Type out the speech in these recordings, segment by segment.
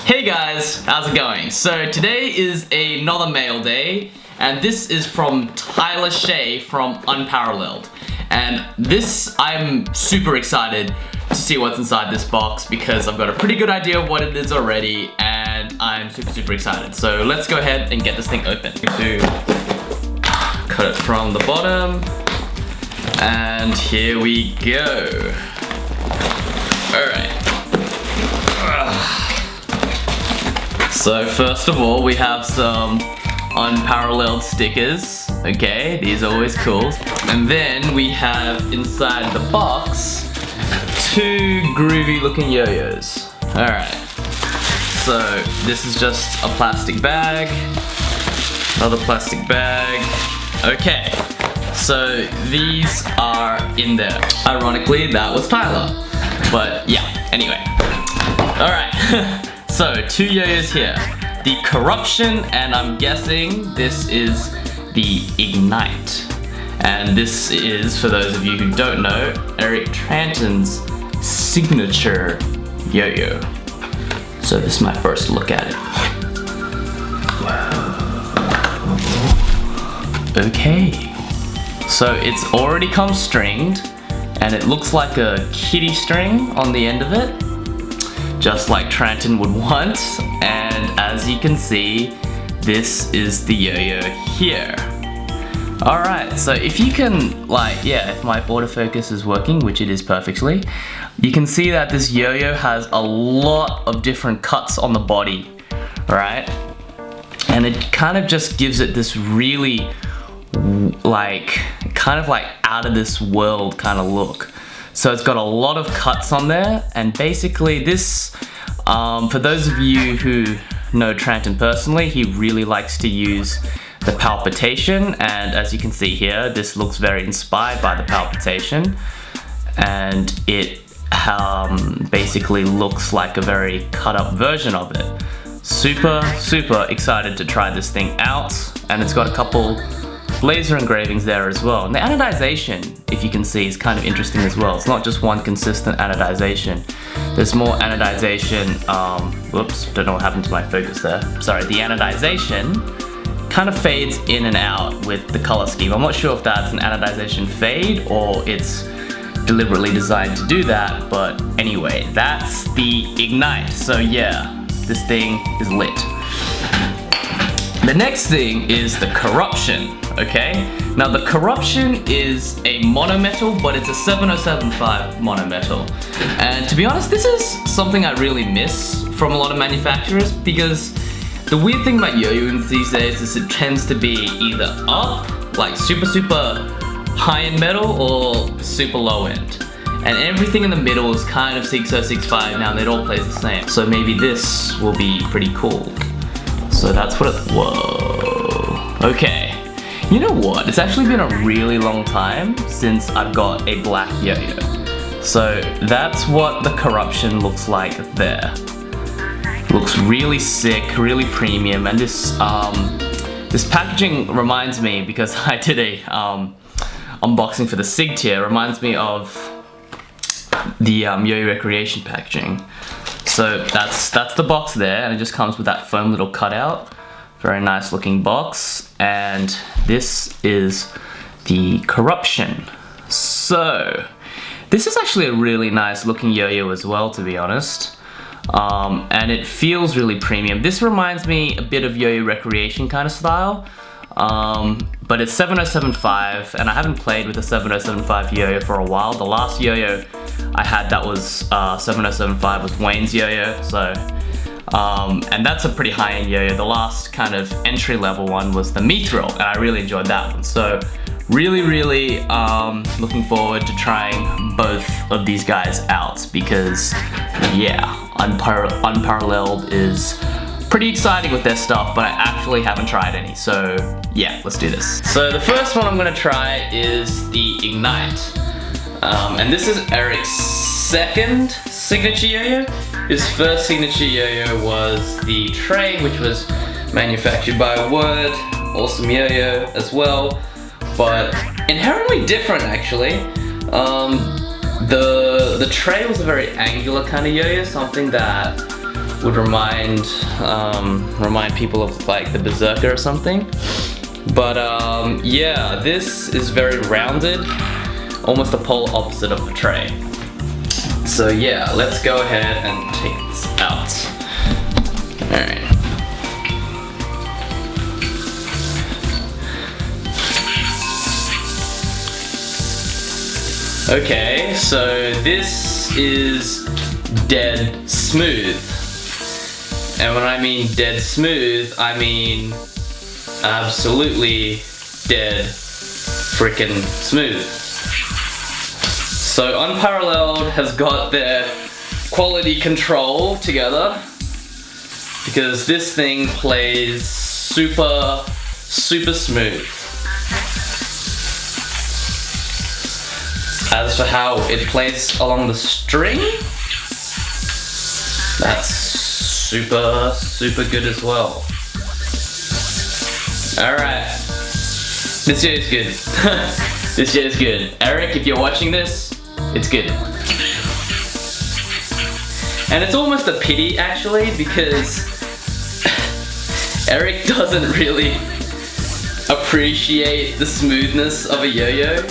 Hey guys, how's it going? So today is another mail day, and this is from Tyler Shea from Unparalleled. And this, I'm super excited to see what's inside this box because I've got a pretty good idea of what it is already, and I'm super excited. So let's go ahead and get this thing open. Cut it from the bottom, and here we go. Alright. So first of all, we have some Unparalleled stickers. Okay, these are always cool. And then we have inside the box two groovy looking yo-yos. Alright, so this is just a plastic bag, another plastic bag. Okay, so these are in there. Ironically, that was Tyler. But yeah, anyway. Alright. So, two yo-yos here. The Corruption, and I'm guessing this is the Ignite. And this is, for those of you who don't know, Erik Tranton's signature yo-yo. So this is my first look at it. Okay. So it's already come stringed, and it looks like a kiddie string on the end of it, just like Tranton would want. And as you can see, this is the yo-yo here. Alright, so if you can, if my autofocus is working, which it is perfectly, you can see that this yo-yo has a lot of different cuts on the body, right? And it kind of just gives it this really, kind of out of this world kind of look. So it's got a lot of cuts on there, and basically this, for those of you who know Tranton personally, he really likes to use the palpitation, and as you can see here, this looks very inspired by the palpitation, and it basically looks like a very cut up version of it. Super excited to try this thing out, and it's got a couple laser engravings there as well. And the anodization, if you can see, is kind of interesting as well. It's not just one consistent anodization. There's more anodization, whoops, don't know what happened to my focus there. Sorry, the anodization kind of fades in and out with the color scheme. I'm not sure if that's an anodization fade or it's deliberately designed to do that, but anyway, that's the Ignite. So yeah, this thing is lit. The next thing is the Corruption, okay? Now the Corruption is a monometal, but it's a 7075 monometal. And to be honest, this is something I really miss from a lot of manufacturers, because the weird thing about yo-yos these days is it tends to be either up, like super high-end metal, or super low-end. And everything in the middle is kind of 6065 now, and it all plays the same. So maybe this will be pretty cool. So that's what it, whoa. Okay. You know what? It's actually been a really long time since I've got a black yo-yo. So that's what the Corruption looks like there. Looks really sick, really premium, and this packaging reminds me, because I did a unboxing for the SIG tier, reminds me of the Yo-Yo Recreation packaging. So that's the box there, and it just comes with that foam little cutout. Very nice looking box, and this is the Corruption. So this is actually a really nice looking yo-yo as well, to be honest. And it feels really premium. This reminds me a bit of Yo-Yo Recreation kind of style, but it's 7075, and I haven't played with a 7075 yo-yo for a while. The last yo-yo I had that was 7075 was Wayne's yo-yo, so and that's a pretty high-end yo-yo. The last kind of entry-level one was the Mithril, and I really enjoyed that one. So really looking forward to trying both of these guys out, because yeah, Unparalleled is pretty exciting with their stuff, but I actually haven't tried any, so yeah, let's do this. So the first one I'm gonna try is the Ignite. And this is Erik's second signature yo-yo. His first signature yo-yo was the Trey, which was manufactured by Word. Awesome yo-yo as well, but inherently different actually. The Trey was a very angular kind of yo-yo, something that would remind people of like the Berserker or something. But yeah, this is very rounded, almost the polar opposite of the tray. So yeah, let's go ahead and take this out. Alright. Okay, so this is dead smooth. And when I mean dead smooth, I mean absolutely dead freaking smooth. So Unparalleled has got their quality control together, because this thing plays super smooth. As for how it plays along the string, that's super good as well. Alright, this shit is good. This shit is good. Eric, if you're watching this, it's good. And it's almost a pity actually, because Eric doesn't really appreciate the smoothness of a yo-yo.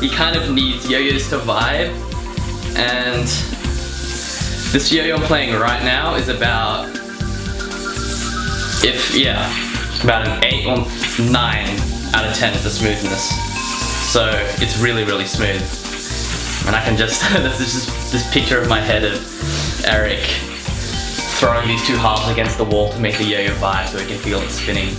He kind of needs yo-yos to vibe, and this yo-yo I'm playing right now is about, about an 8 or 9 out of 10 for smoothness. So it's really smooth. And I can just, this is just this picture of my head of Eric throwing these two halves against the wall to make the yo-yo vibe so he can feel it spinning.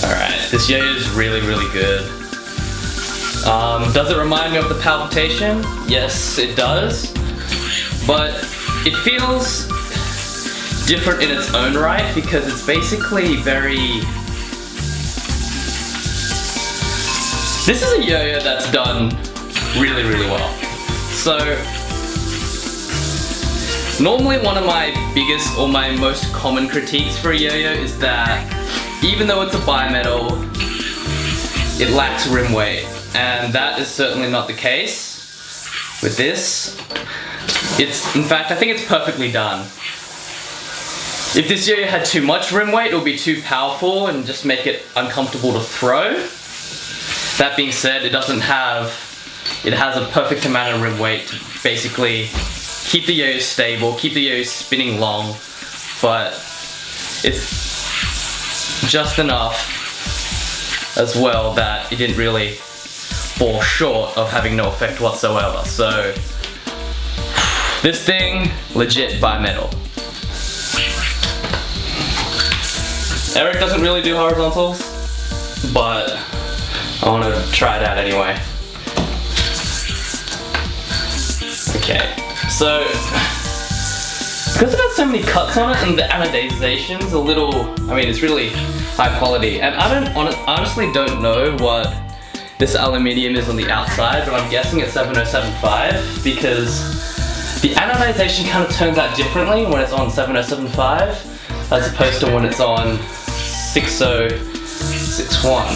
Alright, this yo-yo is really good. Does it remind me of the Palpitation? Yes, it does. But it feels different in its own right, because it's basically very... This is a yo-yo that's done really well. So, normally one of my biggest or my most common critiques for a yo-yo is that even though it's a bimetal, it lacks rim weight, and that is certainly not the case with this. In fact, I think it's perfectly done. If this yo-yo had too much rim weight, it would be too powerful and just make it uncomfortable to throw. That being said, it has a perfect amount of rim weight to basically keep the yo-yo stable, keep the yo-yo spinning long, but it's just enough as well that it didn't really fall short of having no effect whatsoever. So this thing, legit bimetal. Eric doesn't really do horizontals, but I want to try it out anyway. Okay, so because it has so many cuts on it and the anodization's a little, it's really high quality, and I honestly don't know what this aluminium is on the outside, but I'm guessing it's 7075, because the anodization kind of turns out differently when it's on 7075 as opposed to when it's on 6061.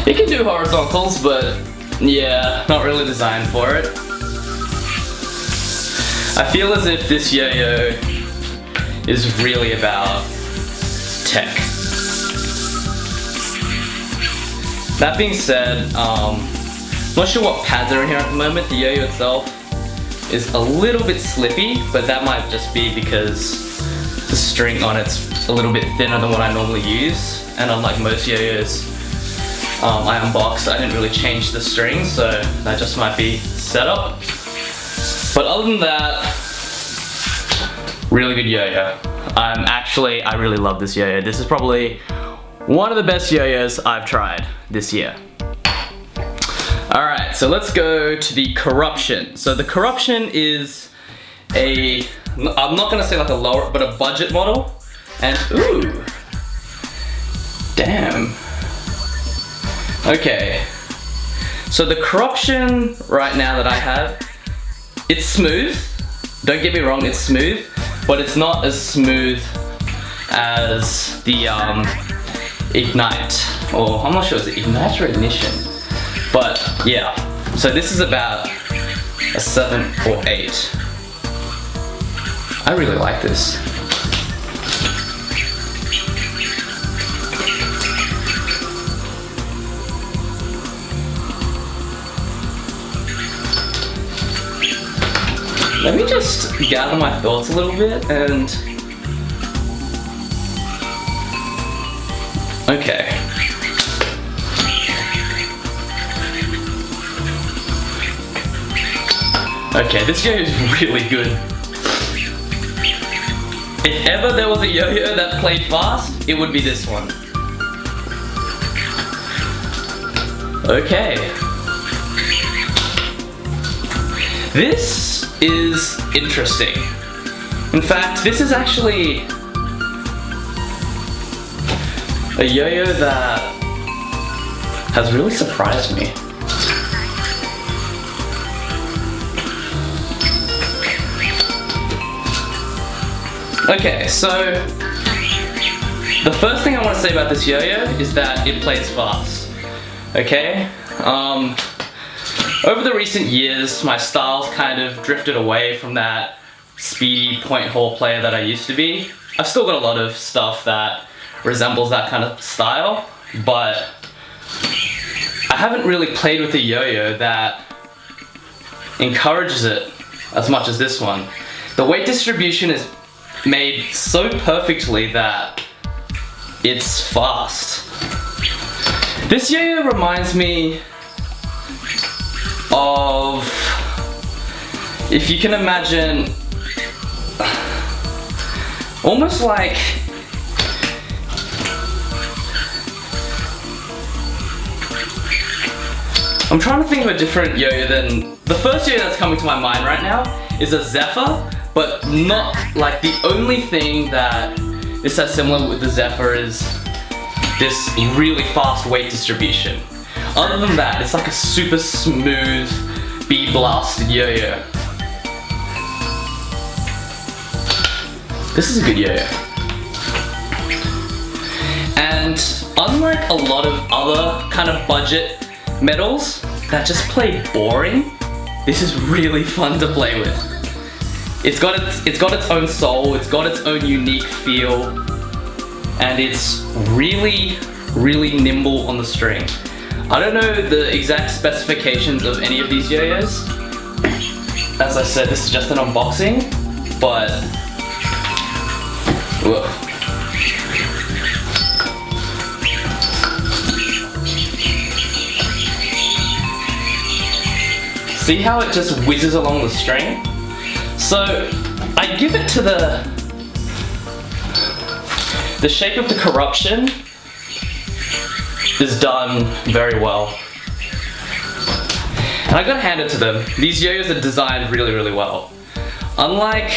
It can do horizontals, but yeah, not really designed for it. I feel as if this yo-yo is really about tech. That being said, I'm not sure what pads are in here at the moment. The yo-yo itself is a little bit slippy, but that might just be because the string on it's a little bit thinner than what I normally use, and unlike most yo-yos I unboxed, I didn't really change the string, so that just might be setup. But other than that, really good yo-yo. I really love this yo-yo. This is probably one of the best yo-yos I've tried this year. Alright, so let's go to the Corruption. So the Corruption is I'm not gonna say like a lower, but a budget model. And ooh, damn. Okay, so the Corruption right now that I have, it's smooth. Don't get me wrong, it's smooth, but it's not as smooth as the Ignite, or I'm not sure, is it Ignite or Ignition? But yeah, so this is about a 7 or 8. I really like this. Let me just gather my thoughts a little bit and... Okay. Okay, this yo-yo is really good. If ever there was a yo-yo that played fast, it would be this one. Okay. This is interesting. In fact, this is actually a yo-yo that has really surprised me. Okay, so the first thing I want to say about this yo-yo is that it plays fast. Okay? Over the recent years, my style's kind of drifted away from that speedy point haul player that I used to be. I've still got a lot of stuff that resembles that kind of style, but I haven't really played with a yo-yo that encourages it as much as this one. The weight distribution is made so perfectly that it's fast. This yo-yo reminds me of, if you can imagine, almost like I'm trying to think of a different yo-yo than the first yo-yo that's coming to my mind right now is a Zephyr, but not like the only thing that is so similar with the Zephyr is this really fast weight distribution. Other than that, it's like a super smooth, bee-blasted yo-yo. This is a good yo-yo. And unlike a lot of other kind of budget metals that just play boring, this is really fun to play with. It's got its own soul, it's got its own unique feel, and it's really, really nimble on the string. I don't know the exact specifications of any of these yo-yos. As I said, this is just an unboxing, but whoa. See how it just whizzes along the string? So I give it to the shape of the corruption is done very well. And I gotta hand it to them. These yo-yos are designed really, really well. Unlike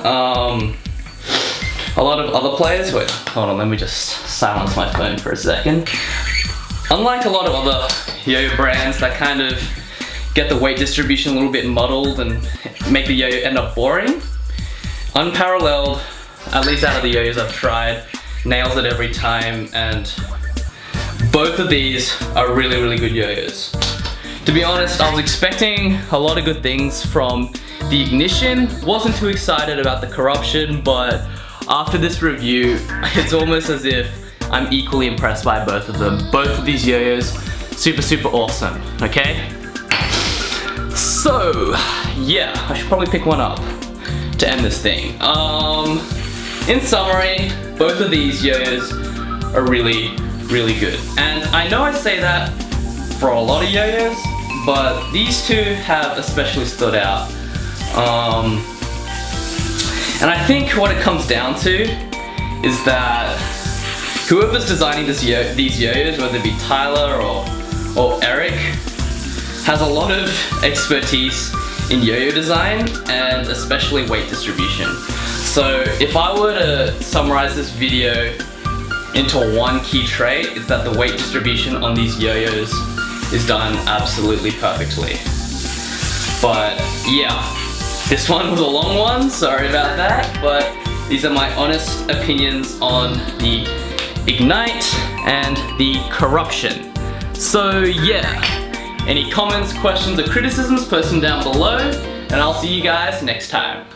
a lot of other players, wait, hold on, let me just silence my phone for a second. Unlike a lot of other yo-yo brands that kind of get the weight distribution a little bit muddled and make the yo-yo end up boring, Unparalleled, at least out of the yo-yos I've tried, nails it every time, and both of these are really, really good yo-yos. To be honest, I was expecting a lot of good things from the Ignition, wasn't too excited about the Corruption, but after this review, it's almost as if I'm equally impressed by both of them. Both of these yo-yos, super, super awesome, okay? So, yeah, I should probably pick one up to end this thing. In summary, both of these yo-yos are really, really good. And I know I say that for a lot of yo-yos, but these two have especially stood out. And I think what it comes down to is that whoever's designing these yo-yos, whether it be Tyler or Eric, has a lot of expertise in yo-yo design and especially weight distribution. So if I were to summarize this video into one key trait, it's that the weight distribution on these yo-yos is done absolutely perfectly. But yeah, this one was a long one, sorry about that, but these are my honest opinions on the Ignite and the corruption. So yeah, any comments, questions, or criticisms, post them down below, and I'll see you guys next time.